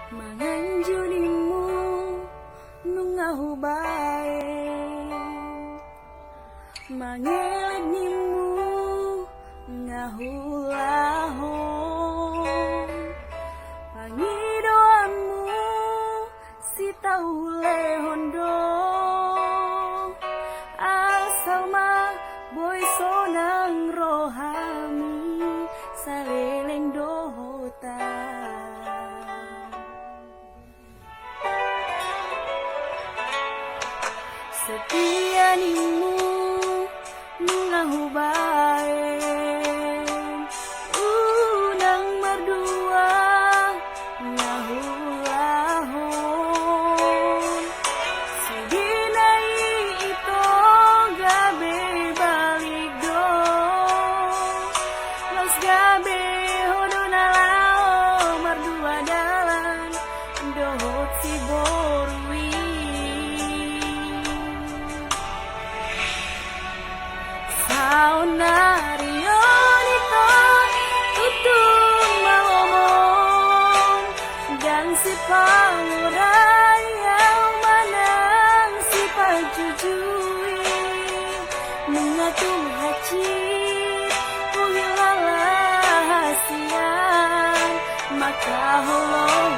Manganjunimu nungahu bae, mangelenimu ngahu lahon, pangidoamu si tau lehondo, asal mah boy sonang rohami saleleng dohota. Setianimu nungahu bae, unang merdua ngahu lahon, sidinai ito gabe balik do, los gabe hodo nalao merdua dalan dohot si borwi. Saunarionito tutun malomon dan si pangurayau manang si pajujui mengatung haji uhilalah hasian maka holong